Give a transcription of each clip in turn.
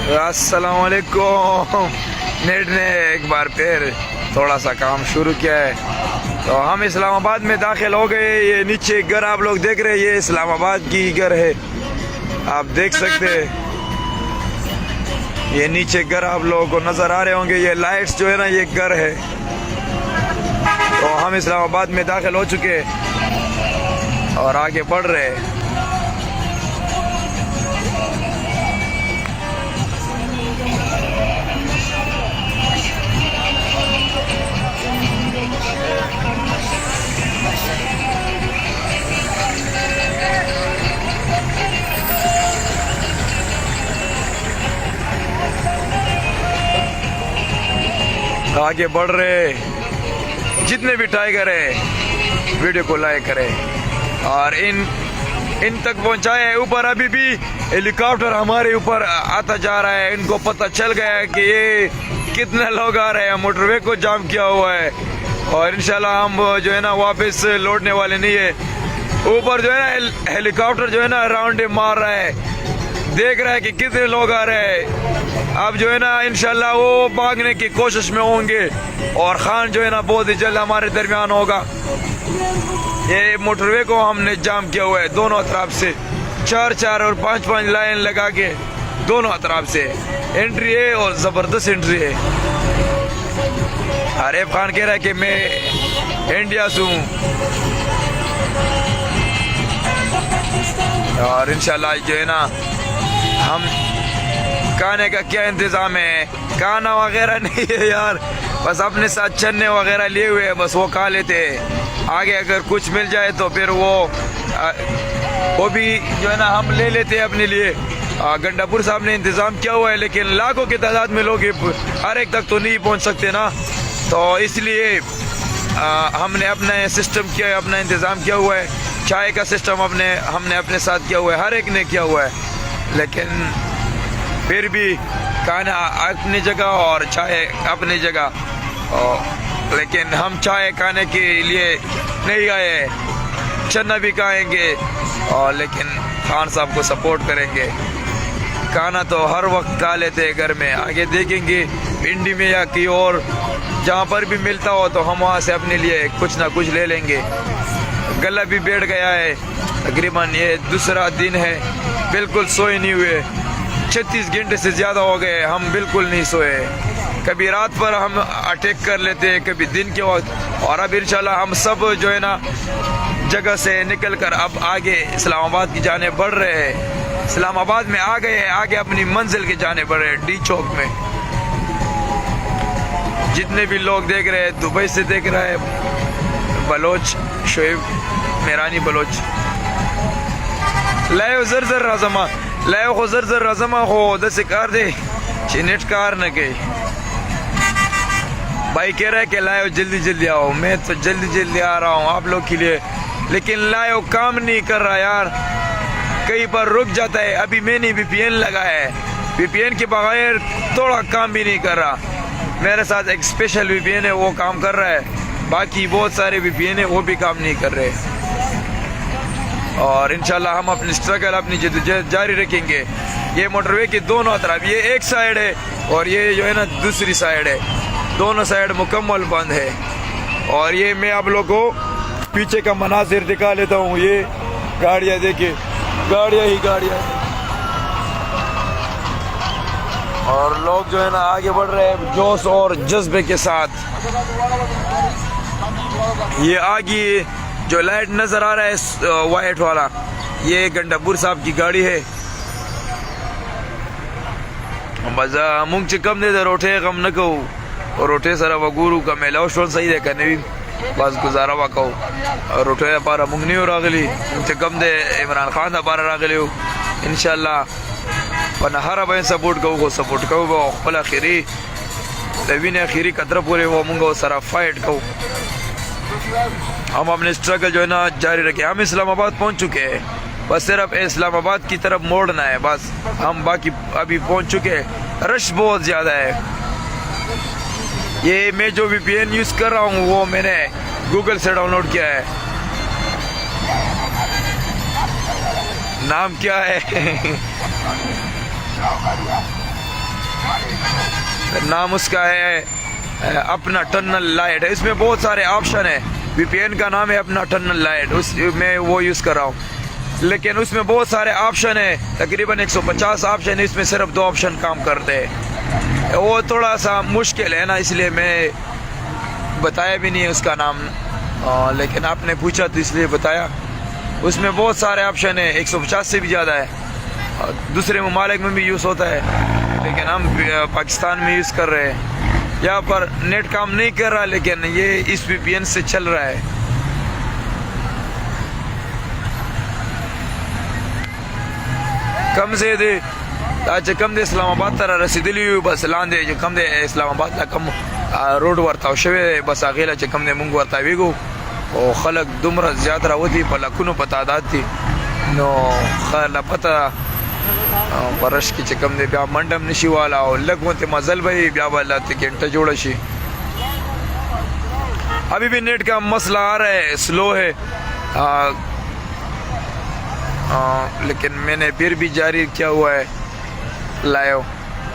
अस्सलाम वालेकुम। नेट ने एक बार फिर थोड़ा सा काम शुरू किया है, तो हम इस्लामाबाद में दाखिल हो गए। ये नीचे घर आप लोग देख रहे हैं, ये इस्लामाबाद की घर है, आप देख सकते हैं। ये नीचे घर आप लोगों को नज़र आ रहे होंगे, ये लाइट्स जो है ना, ये घर है। तो हम इस्लामाबाद में दाखिल हो चुके और आगे बढ़ रहे हैं। आगे बढ़ रहे। जितने भी टाइगर है वीडियो को लाइक करें और इन तक पहुंचाए। ऊपर अभी भी हेलीकॉप्टर हमारे ऊपर आता जा रहा है। इनको पता चल गया है कि ये कितने लोग आ रहे हैं, मोटरवे को जाम किया हुआ है और इंशाल्लाह हम जो है ना वापस लौटने वाले नहीं है। ऊपर जो है ना हेलीकॉप्टर जो है ना राउंड मार रहा है, देख रहा है कि कितने लोग आ रहे हैं। अब जो है ना इंशाल्लाह वो भागने की कोशिश में होंगे और खान जो है ना बहुत ही जल्द हमारे दरमियान होगा। ये मोटरवे को हमने जाम किया हुआ है दोनों तरफ से, 4-4 और 5-5 लाइन लगा के दोनों तरफ से एंट्री है और ज़बरदस्त एंट्री है। आरिफ खान कह रहा है कि मैं इंडिया से हूँ और इंशाल्लाह जो है ना हम खाने का क्या इंतज़ाम है, खाना वगैरह नहीं है यार, बस अपने साथ चने वगैरह लिए हुए हैं, बस वो खा लेते हैं। आगे अगर कुछ मिल जाए तो फिर वो भी जो है ना हम ले लेते हैं अपने लिए। गंडापुर साहब ने इंतज़ाम किया हुआ है, लेकिन लाखों की तादाद में लोग हर एक तक तो नहीं पहुंच सकते ना, तो इसलिए हमने अपना सिस्टम किया है, अपना इंतज़ाम किया हुआ है। चाय का सिस्टम हमने अपने साथ किया हुआ है, हर एक ने किया हुआ है, लेकिन फिर भी खाना अपनी जगह और चाय अपनी जगह। लेकिन हम चाय खाने के लिए नहीं आए, चना भी खाएंगे और लेकिन खान साहब को सपोर्ट करेंगे। खाना तो हर वक्त खा लेते हैं घर में, आगे देखेंगे भिंडी में या कहीं और जहाँ पर भी मिलता हो तो हम वहाँ से अपने लिए कुछ ना कुछ ले लेंगे। गला भी बैठ गया है, तकरीबन ये दूसरा दिन है, बिल्कुल सोए नहीं हुए। 36 घंटे से ज़्यादा हो गए, हम बिल्कुल नहीं सोए। कभी रात पर हम अटैक कर लेते हैं, कभी दिन के वक्त। और अब इंशाल्लाह हम सब जो है ना जगह से निकल कर अब आगे इस्लामाबाद की जाने बढ़ रहे हैं। इस्लामाबाद में आ गए हैं, आगे अपनी मंजिल की जाने बढ़ रहे हैं, डी चौक में। जितने भी लोग देख रहे हैं, दुबई से देख रहे हैं, बलोच शोएब मेरानी बलोच लायो जर राजमा लायो खो जर राजमा हो दस कार दे नेट कार न गई। भाई कह रहा है कि लायो जल्दी जल्दी आओ, मैं तो जल्दी जल्दी आ रहा हूँ आप लोग के लिए, लेकिन लायो काम नहीं कर रहा यार, कहीं पर रुक जाता है। अभी मैंने VPN लगाया है, VPN के बगैर थोड़ा काम भी नहीं कर रहा। मेरे साथ एक स्पेशल VPN है, वो काम कर रहा है, बाकी बहुत सारे VPN है वो भी काम नहीं कर रहे। और इंशाल्लाह हम अपनी स्ट्रगल अपनी जद्दोजहद जारी रखेंगे। ये मोटरवे के दोनों तरफ, ये एक साइड है और ये जो है ना दूसरी साइड है, दोनों साइड मुकम्मल बंद है। और ये मैं आप लोगों को पीछे का मनाजिर दिखा लेता हूँ। ये गाड़ियाँ देखिए, गाड़ियाँ ही गाड़ियाँ, और लोग जो है ना आगे बढ़ रहे हैं जोश और जज्बे के साथ। ये आगे जो लाइट नजर आ रहा है वाइट वाला, ये गंडापुर साहब की गाड़ी है। मजा मुंग चिकम दे रोटे कम न कहू और रोटे सारा वगुरु का मेला शोन सही दे करने भी बस गुजारा वा कहू। और रोटे पारा मुंग नहीं हो रागली चिकम दे इमरान खान दा पारा रागली हो इंशाल्लाह पन हर अब सपोर्ट कहू को सपोर्ट कहू वो खपल आखिरी लेविन आखिरी कतरा पूरे वो मुंग सारा फाइट कहू। हम अपने स्ट्रगल जो है ना जारी रखे। हम इस्लामाबाद पहुंच चुके हैं, बस सिर्फ इस्लामाबाद की तरफ मोड़ना है, बस हम बाकी अभी पहुंच चुके हैं। रश बहुत ज़्यादा है। ये मैं जो VPN यूज़ कर रहा हूँ वो मैंने गूगल से डाउनलोड किया है। नाम क्या है नाम उसका है अपना टनल लाइट है। इसमें बहुत सारे ऑप्शन है। VPN का नाम है अपना टनल लाइट, उस मैं वो यूज़ कर रहा हूँ। लेकिन उसमें बहुत सारे ऑप्शन है, तकरीबन 150 ऑप्शन है, इसमें सिर्फ 2 ऑप्शन काम करते हैं। वो थोड़ा सा मुश्किल है ना, इसलिए मैं बताया भी नहीं है उसका नाम। लेकिन आपने पूछा तो इसलिए बताया। उसमें बहुत सारे ऑप्शन है, 150 से भी ज़्यादा है। दूसरे ममालिक में भी यूज़ होता है, लेकिन हम पाकिस्तान में यूज़ कर रहे हैं। यहाँ पर नेट काम नहीं कर रहा, लेकिन ये इस VPN से चल रहा है। कम से दे अच्छा कम दे इस्लामाबाद तरह रसीदली बस लांदे जो कम दे इस्लामाबाद ला कम रोड वर्ता शवे बस अगेला च कम दे मुंग वर्ता वीगो ओ खलक दुमरा ज्यादा होती पला कुनो पता दाती नो खला पता परश की च कम दे ब्या मंडम निशी वाला और लगवते मजल भाई ब्या वाला ते घंटा जोड़ा शी। अभी भी नेट का मसला आ रहा है, स्लो है। लेकिन मैंने फिर भी जारी किया हुआ है लाइव।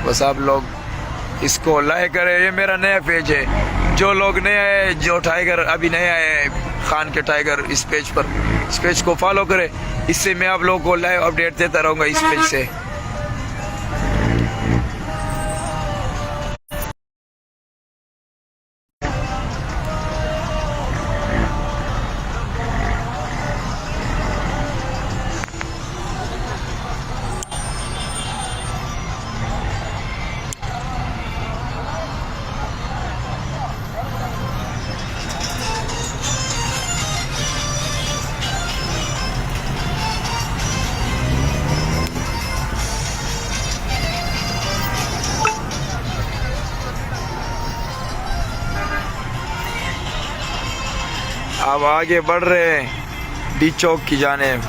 बस आप लोग इसको लाइक करें। ये मेरा नया पेज है। जो लोग नए आए, जो टाइगर अभी नए आए खान के टाइगर इस पेज को फॉलो करें। इससे मैं आप लोगों को लाइव अपडेट देता रहूँगा इस पेज से। अब आगे बढ़ रहे हैं डी चौक की जानिब।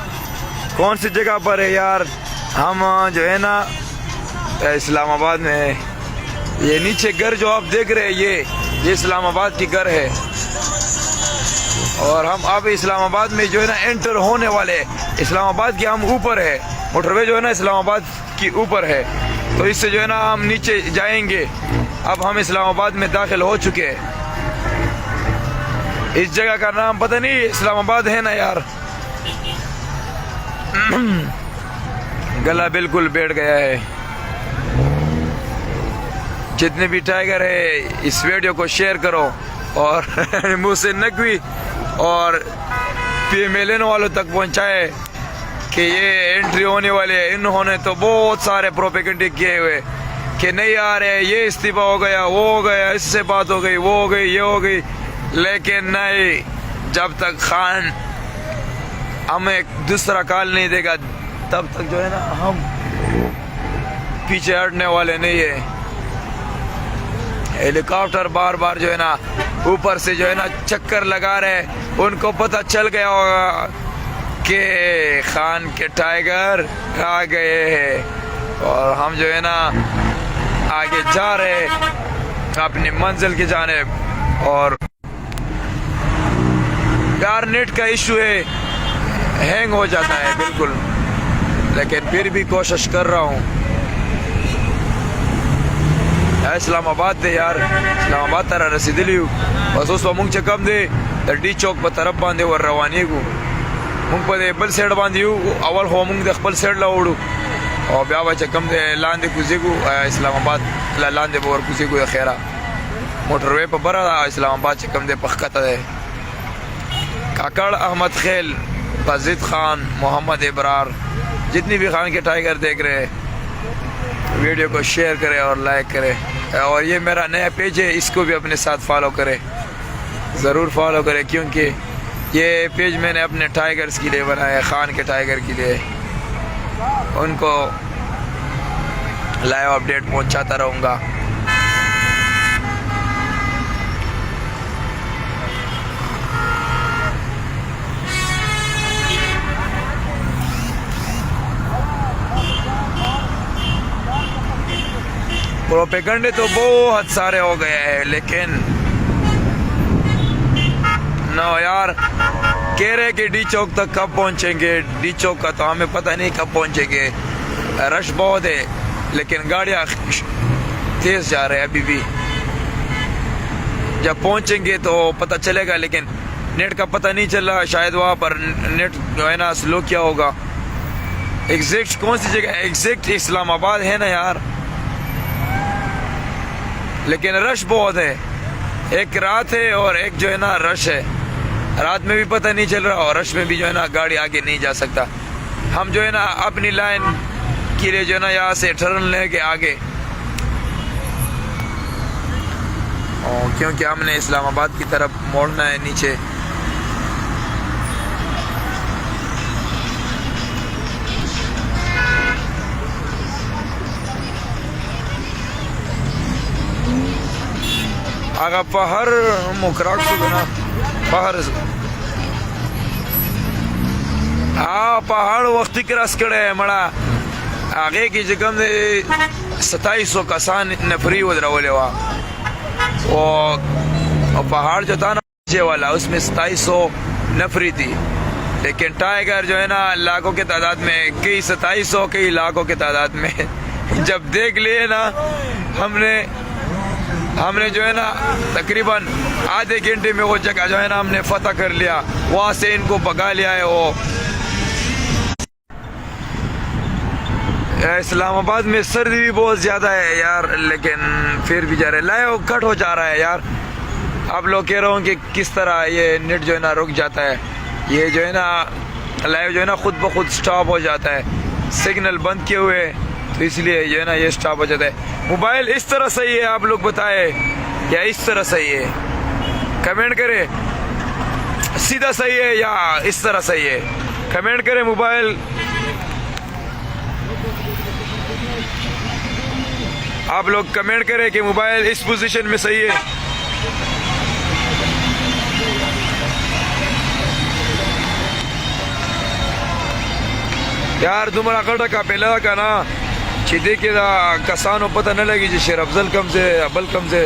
कौन सी जगह पर है यार? हम जो है ना इस्लामाबाद में है। ये नीचे घर जो आप देख रहे हैं ये इस्लामाबाद की घर है। और हम अब इस्लामाबाद में जो है ना एंटर होने वाले। इस्लामाबाद के हम ऊपर है, मोटरवे जो है ना इस्लामाबाद की ऊपर है। तो इससे जो है ना हम नीचे जाएंगे। अब हम इस्लामाबाद में दाखिल हो चुके हैं। इस जगह का नाम पता नहीं इस्लामाबाद है ना यार। गला बिल्कुल बैठ गया है। जितने भी टाइगर है इस वीडियो को शेयर करो और मुझसे नकवी और PMLN वालों तक पहुंचाए कि ये एंट्री होने वाले है। इन्होंने तो बहुत सारे प्रोपेगेंडे किए हुए कि नहीं आ रहे, ये इस्तीफा हो गया, वो हो गया, इससे बात हो गई, वो हो गई, ये हो गई। लेकिन नहीं, जब तक खान हमें दूसरा कॉल नहीं देगा तब तक जो है ना हम पीछे हटने वाले नहीं है। हेलीकॉप्टर बार बार जो है ना ऊपर से जो है ना चक्कर लगा रहे। उनको पता चल गया होगा कि खान के टाइगर आ गए हैं। और हम जो है ना आगे जा रहे अपनी मंजिल की जानिब। और यार नेट का इशू है, हैंग हो जाता है बिल्कुल, लेकिन फिर भी कोशिश कर रहा हूँ। इस्लामाबाद दे यार, इस्लामाबाद तरह रसीदली बस उस मुंग च कम दे डी चौक पर तरफ बांधे और रवानी को मुंग पर बल सेड बांधी अवल हो मुंग दे बल सेड लाउडू और ब्या बच्चा कम दे लांदे कुजी को इस्लामाबाद लांदे बोर कुजी को खैरा मोटरवे पर बरा इस्लामाबाद च कम दे पखता है। काकड़ अहमद खेल, बाजिद खान, मोहम्मद इब्रार, जितनी भी खान के टाइगर देख रहे हैं वीडियो को शेयर करें और लाइक करें। और ये मेरा नया पेज है, इसको भी अपने साथ फॉलो करें, ज़रूर फॉलो करें, क्योंकि ये पेज मैंने अपने टाइगर्स के लिए बनाया है, खान के टाइगर के लिए। उनको लाइव अपडेट पहुंचाता रहूँगा। प्रोपेगेंडे तो बहुत सारे हो गए हैं, लेकिन नो यार कह रहे कि डी चौक तक कब पहुंचेंगे। डी चौक का तो हमें पता नहीं कब पहुंचेंगे, रश बहुत है। लेकिन गाड़ियाँ तेज जा रहे हैं अभी भी। जब पहुंचेंगे तो पता चलेगा, लेकिन नेट का पता नहीं चल रहा, शायद वहाँ पर नेट जो है ना स्लो क्या होगा। एग्जैक्ट कौन सी जगह? एग्जैक्ट इस्लामाबाद है ना यार, लेकिन रश बहुत है। एक रात है और एक जो है ना रश है। रात में भी पता नहीं चल रहा और रश में भी जो है ना गाड़ी आगे नहीं जा सकता। हम जो है ना अपनी लाइन के लिए जो है ना यहाँ से टर्न लेके आगे, और क्योंकि हमने इस्लामाबाद की तरफ मोड़ना है नीचे। आगा पहाड़ मुकराक सुना पहाड़ पहाड़ वक्ती क्रॉस करे मड़ा आगे की जगह में 2700 कसान नफरी उधरवले वो पहाड़ जो था ना नीचे वाला, उसमें 2700 नफरी थी। लेकिन टाइगर जो है ना लाखों के तादाद में, कई 2700 कई लाखों के तादाद में जब देख लिए ना हमने जो है ना तकरीबन आधे घंटे में वो जगह जो है ना हमने फतह कर लिया, वहां से इनको भगा लिया है। वो इस्लामाबाद में सर्दी भी बहुत ज़्यादा है यार, लेकिन फिर भी जा रहे लाइव कट हो जा रहा है यार। आप लोग कह रहे हो कि किस तरह ये नेट जो है ना रुक जाता है, ये जो है ना लाइव जो है ना खुद ब खुद स्टॉप हो जाता है, सिग्नल बंद किए हुए, तो इसलिए जो है ना ये स्टॉप हो जाता है। मोबाइल इस तरह सही है, आप लोग बताए या इस तरह सही है? कमेंट करें सीधा सही है या इस तरह सही है, कमेंट करें। मोबाइल आप लोग कमेंट करें कि मोबाइल इस पोजीशन में सही है। यार तुम्हारा कटा का पहला का ना छिदे के कसानो पता न लगी जी शेर अफजल कम से अबल कम से